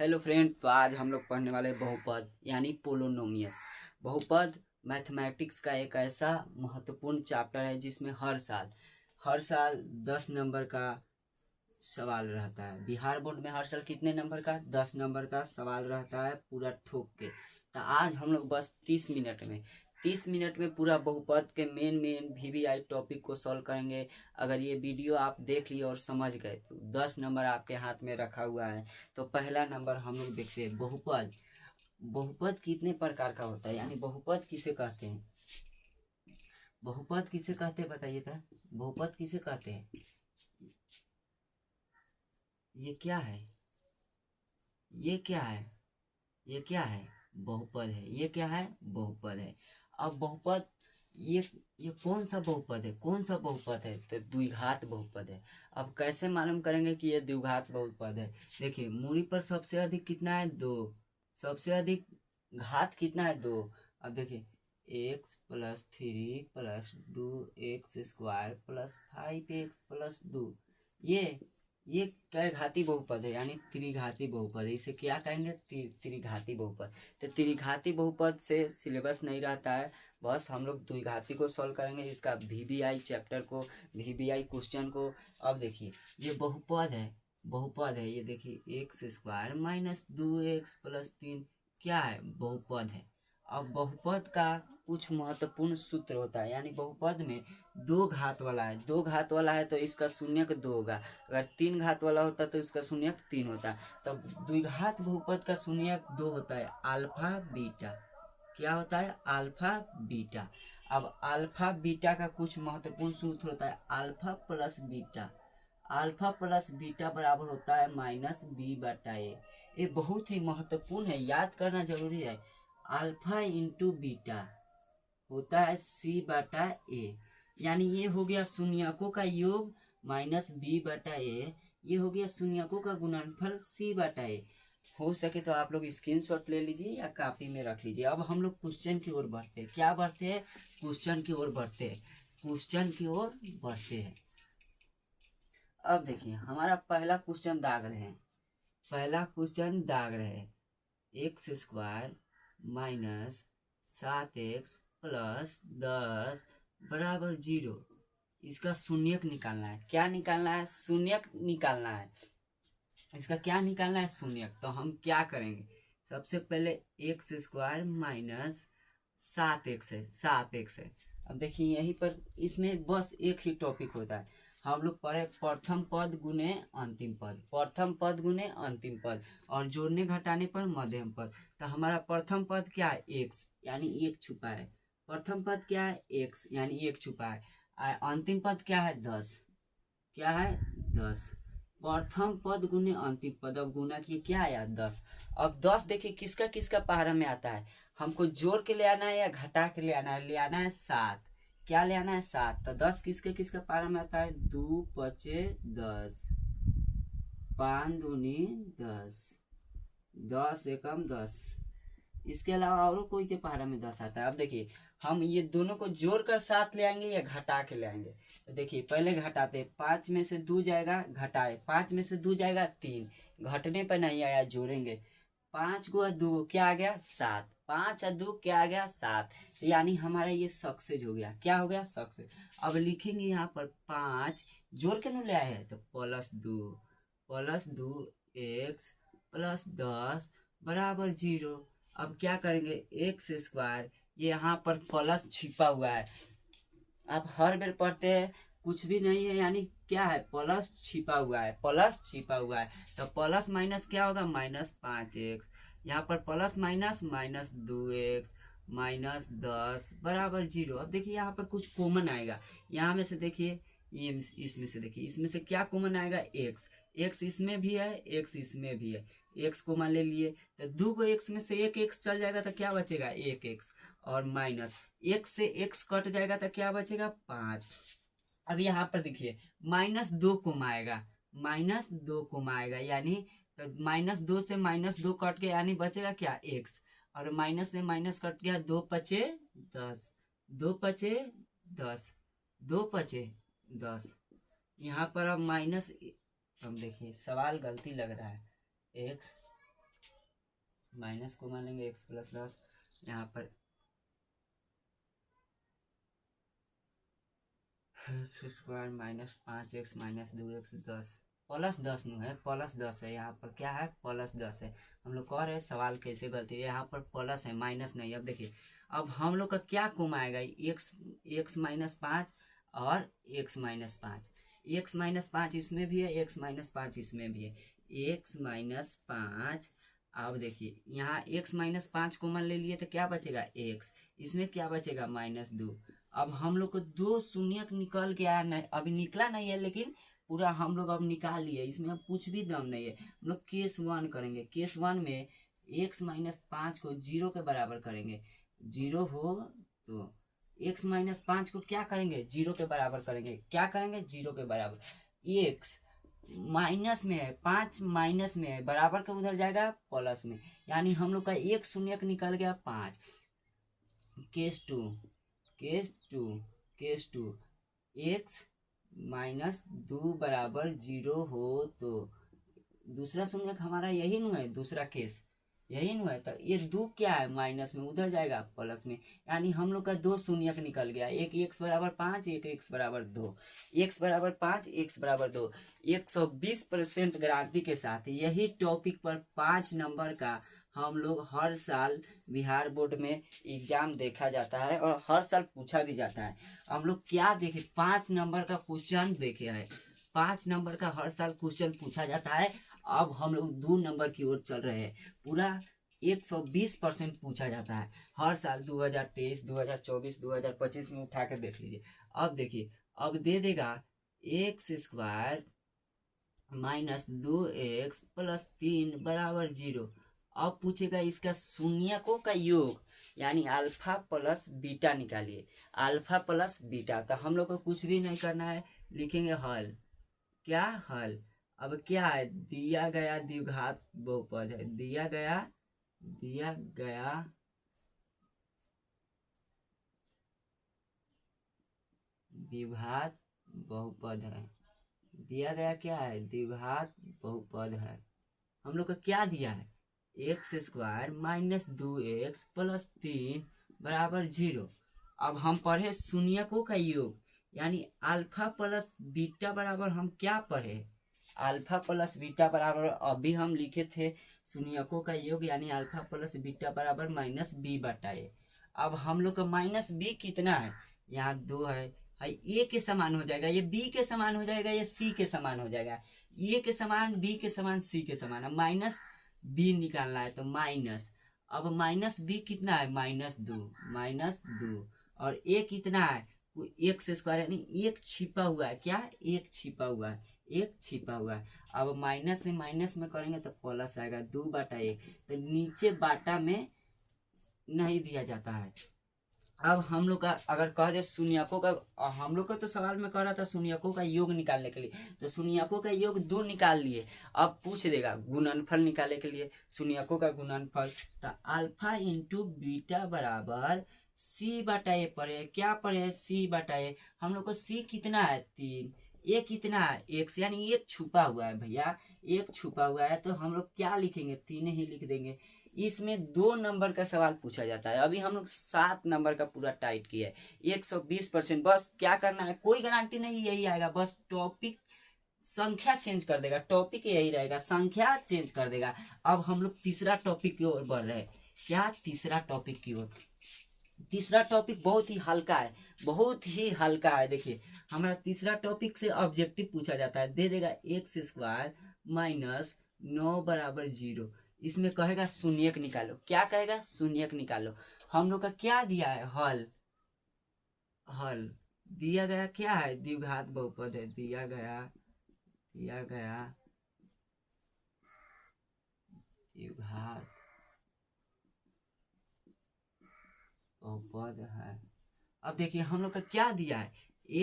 Hello friend, तो आज हम लोग पढ़ने वाले बहुपद यानी पोलोनोमियस। बहुपद मैथमेटिक्स का एक ऐसा महत्वपूर्ण चैप्टर है जिसमें हर साल 10 नंबर का सवाल रहता है। बिहार बोर्ड में हर साल कितने नंबर का? 10 नंबर का सवाल रहता है, पूरा ठोक के। तो आज हम लोग बस 30 मिनट में पूरा बहुपद के मेन वीवीआई टॉपिक को सॉल्व करेंगे। अगर ये वीडियो आप देख लिए और समझ गए तो 10 नंबर आपके हाथ में रखा हुआ है। तो पहला नंबर हम लोग देखते हैं, बहुपद। बहुपद कितने प्रकार का होता है, यानी बहुपद किसे कहते हैं? बहुपद किसे कहते हैं बताइए था। बहुपद किसे कहते हैं? ये क्या है? ये क्या है? ये क्या है? बहुपद है। ये क्या है? बहुपद है। अब बहुपद, ये ये कौन सा बहुपद है? कौन सा बहुपद है? तो द्विघात बहुपद है। अब कैसे मालूम करेंगे कि ये द्विघात बहुपद है? देखिए, मूरी पर सबसे अधिक कितना है? 2। सबसे अधिक घात कितना है? 2। अब देखिए, x+3+2x² + 5x+2 ये क्या घाती बहुपद है, यानी त्रिघाती बहुपद है। इसे क्या कहेंगे? त्रिघाती बहुपद। तो त्रिघाती बहुपद से सिलेबस नहीं रहता है, बस हम लोग द्विघाती को सॉल्व करेंगे, इसका वीवीआई चैप्टर को, वीवीआई क्वेश्चन को। अब देखिए, ये बहुपद है ये देखिए, x² - 2x + 3 क्या है? बहुपद है। अब बहुपद का कुछ महत्वपूर्ण सूत्र होता है, यानी बहुपद में 2 घात वाला है। 2 घात वाला है तो इसका शून्यक 2 होगा। अगर 3 घात वाला होता तो इसका शून्यक 3 होता। तब द्विघात बहुपद का शून्यक 2 होता है, अल्फा बीटा। क्या होता है? Alpha beta. अब अल्फा बीटा का कुछ महत्वपूर्ण सूत्र होता है, alpha plus beta. Alpha plus beta बराबर होता है -b/a। ये बहुत ही महत्वपूर्ण है, याद करना जरूरी है। अल्फा इंटू बीटा होता है c/a, यानी ये हो गया शून्यकों का योग -b/a। ये हो गया शून्यकों का गुणनफल c/a। हो सके तो आप लोग स्क्रीनशॉट ले लीजिए या कॉपी में रख लीजिए। अब हम लोग क्वेश्चन की ओर बढ़ते हैं। क्या बढ़ते हैं? क्वेश्चन की ओर बढ़ते हैं। क्वेश्चन की ओर बढ़ते हैं। अब देखिए, हमारा पहला क्वेश्चन दाग रहे हैं। पहला क्वेश्चन दाग रहे हैं, x² - 7x + 10 = 0। इसका शून्यक निकालना है। क्या निकालना है? शून्यक निकालना है। इसका क्या निकालना है? शून्यक। तो हम क्या करेंगे? सबसे पहले x² - 7x है, 7x है। अब देखिए, यहीं पर इसमें बस एक ही टॉपिक होता है। हम लोग पढ़े प्रथम पद गुने अंतिम पद, प्रथम पद गुने अंतिम पद, और जोड़ने घटाने पर मध्यम पद। तो हमारा प्रथम पद क्या है? x, यानी 1 छुपा है। प्रथम पद क्या है? x, यानी 1 छुपा है। अंतिम पद क्या है? 10। क्या है? 10। प्रथम पद गुने अंतिम पद। अब गुना किए, क्या आया? 10। अब 10 देखिए किसका किसका पहाड़ा में आता है। हमको जोड़ के ले आना है या घटा के ले आना है? ले आना है 7। क्या ले आना है? 7। तो 10 किसके किसका पहाड़ा में आता है? 2 × 5 = 10, 5 दूनी 10, 10 एकम 10। इसके अलावा और कोई के पहाड़ा में 10 आता है? अब देखिए, हम ये दोनों को जोड़कर 7 ले आएंगे या घटा के ले आएंगे? तो देखिए, पहले घटाते, 5 में से 2 जाएगा, घटाए, 5 में से 2 जाएगा 3, घटने पर नहीं आया, जोड़ेंगे। 5 × 2 क्या आ गया? 7। 5 और 2 क्या आ गया? 7। यानी हमारा ये सक्सेस हो गया। क्या हो गया? सक्सेस। अब लिखेंगे यहाँ पर 5 जोड़ के न ले आए हैं, तो +2 x + 10 = 0। अब क्या करेंगे? x², ये यहाँ पर प्लस छिपा हुआ है। आप हर बार पढ़ते हैं, कुछ भी नहीं है, यानी क्या है? प्लस छिपा हुआ है, प्लस छिपा हुआ है। तो प्लस माइनस क्या होगा? -5x। यहाँ पर प्लस माइनस -2x -10 = 0। अब देखिए, यहाँ पर कुछ कॉमन आएगा। यहाँ में से देखिए, इसमें से देखिए, इसमें से क्या कॉमन आएगा? x इसमें भी है, x इसमें भी है। x को मान ले लिए, तो 2 को x में से 1 x चल जाएगा तो क्या बचेगा? 1x। और माइनस x से x कट जाएगा तो क्या बचेगा? 5। अब यहाँ पर देखिए, -2 कम आएगा, -2 कम आएगा, यानी तो -2 से -2 कट के, यानी बचेगा क्या? x। और माइनस से माइनस कट गया, 2 × 5 = 10, 2 × 5 = 10, 2 × 5 = 10। यहाँ पर अब माइनस, अब देखिए सवाल गलती लग रहा है। x माइनस को मान लेंगे एक्स प्लस 10, यहाँ पर square minus 5x minus 2x 10 plus 10 नु है, प्लस 10 है, यहाँ पर क्या है प्लस 10 है। हम लोग कह रहे हैं सवाल कैसे गलती है, यहाँ पर प्लस है माइनस नहीं। अब देखिए अब हम लोग का क्या कॉमा आएगा, एक्स माइनस 5 और x-5, x-5 इसमें भी है, x-5 इसमें भी है, x-5। अब देखिए यहाँ x-5 कॉमन ले लिए तो क्या बचेगा x, इसमें क्या बचेगा -2। अब हम लोग को 2 शून्य निकल के आया, नहीं अभी निकला नहीं है लेकिन पूरा हम लोग अब निकाल लिए, इसमें अब कुछ भी दम नहीं है। हम लोग केस 1 करेंगे, केस 1 में x-5 को 0 के बराबर करेंगे, 0 हो तो x-5 को क्या करेंगे 0 के बराबर करेंगे, क्या करेंगे 0 के बराबर। x माइनस में है, 5 माइनस में है, बराबर का उधर जाएगा प्लस में, यानी हम लोग का एक शून्य निकल गया 5। केस 2 x-2 बराबर 0 हो तो दूसरा शून्य हमारा यही नु है, दूसरा केस यही नु है, तो ये 2 क्या है माइनस में उधर जाएगा प्लस में, यानी हम लोग का 2 शून्य निकल गया, एक x बराबर 5, एक x बराबर 2, x बराबर 5, x बराबर 2। 120% गारंटी के साथ यही टॉपिक पर 5 नंबर का हम लोग हर साल बिहार बोर्ड में एग्जाम देखा जाता है और हर साल पूछा भी जाता है। हम लोग क्या देखे 5 नंबर का क्वेश्चन देखे हैं, 5 नंबर का हर साल क्वेश्चन पूछा जाता है। अब हम लोग 2 नंबर की ओर चल रहे हैं, पूरा 120% पूछा जाता है हर साल, 2023, 2024, 2025 में उठा के देख लीजिए। अब देखिए अब दे देगा x² माइनस 2x प्लस 3 बराबर 0। अब पूछेगा इसका शून्यकों का योग, यानी अल्फा प्लस बीटा निकालिए, अल्फा प्लस बीटा। तो हम लोग को कुछ भी नहीं करना है, लिखेंगे हल, क्या हल। अब क्या है दिया गया द्विघात बहुपद है, दिया गया द्विघात बहुपद है, दिया गया क्या है द्विघात बहुपद है। हम लोग को क्या दिया है x² माइनस 2x प्लस 3 बराबर 0। अब हम पढ़े शून्यकों का योग, यानी अल्फा प्लस बीटा बराबर हम क्या पढ़े, अल्फा प्लस बीटा बराबर अभी हम लिखे थे शून्यकों का योग, यानी अल्फा प्लस बीटा बराबर -b/a। अब हम लोग का -b कितना है, यहाँ 2 है, ए के समान हो जाएगा, ये बी के समान हो जाएगा, ये सी के समान हो जाएगा, ए के समान बी के समान सी के समान। अब माइनस बी निकालना है तो माइनस, अब -b कितना है -2 और ए कितना है x² यानी एक छिपा हुआ है, क्या एक छिपा हुआ है, एक छिपा हुआ है। अब माइनस से माइनस में करेंगे तो प्लस आएगा 2/1, तो नीचे बाटा में नहीं दिया जाता है। अब हम लोग का अगर कह दे शून्यकों का, हम लोग का तो सवाल में कह रहा था शून्यकों का योग निकालने के लिए, तो शून्यकों का योग 2 निकाल लिए। अब पूछ देगा गुणनफल निकालने के लिए शून्यकों का गुणनफल, तो अल्फा इंटू बीटा बराबर c/a पढ़े, क्या पढ़े c/a। हम लोग को c कितना है 3, ए कितना है x, यानी एक छुपा हुआ है भैया, एक छुपा हुआ है, तो हम लोग क्या लिखेंगे 3 ही लिख देंगे। इसमें 2 नंबर का सवाल पूछा जाता है, अभी हम लोग 7 नंबर का पूरा टाइट किया है, 120%। बस क्या करना है, कोई गारंटी नहीं यही आएगा, बस टॉपिक संख्या चेंज कर देगा, टॉपिक यही रहेगा, संख्या चेंज कर देगा। अब हम लोग तीसरा टॉपिक की ओर बढ़ रहे हैं, क्या तीसरा टॉपिक की ओर। तीसरा टॉपिक बहुत ही हल्का है, बहुत ही हल्का है। देखिए हमारा तीसरा टॉपिक से ऑब्जेक्टिव पूछा जाता है, दे देगा x² माइनस 9 बराबर 0। इसमें कहेगा शून्यक निकालो, क्या कहेगा शून्यक निकालो। हम लोग का क्या दिया है हल, हल दिया गया क्या है द्विघात बहुपद है, दिया गया द्विघात बहुपद है। अब देखिए हम लोग का क्या दिया है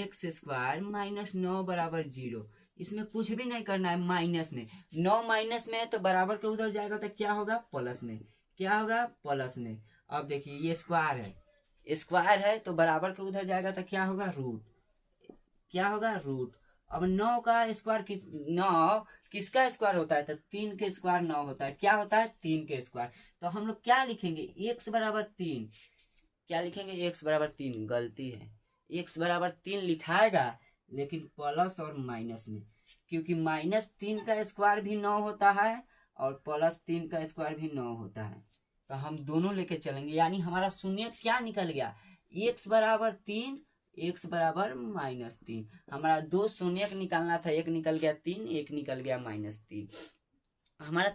x² माइनस 9 बराबर 0। इसमें कुछ भी नहीं करना है, माइनस में 9 माइनस में है तो बराबर के उधर जाएगा तो क्या होगा प्लस में, क्या होगा प्लस में। अब देखिए ये स्क्वायर है तो बराबर के उधर जाएगा तो क्या होगा रूट, क्या होगा रूट। अब 9 का स्क्वायर 9 किसका स्क्वायर होता है? तो 3 के स्क्वायर 9 होता है। क्या होता है? 3 के स्क्वायर। तो हम लोग क्या लिखेंगे? x बराबर 3। क्या लिखेंगे? x बराबर 3। गलती है, x बराबर 3 लिखाएगा लेकिन प्लस और माइनस में, क्योंकि -3 का स्क्वायर भी 9 होता है और +3 का स्क्वायर भी 9 होता है। तो हम दोनों लेके चलेंगे, यानी हमारा शून्य क्या निकल गया? x बराबर 3, x बराबर -3। हमारा दो शून्य निकालना था, एक निकल गया 3, एक निकल गया -3। हमारा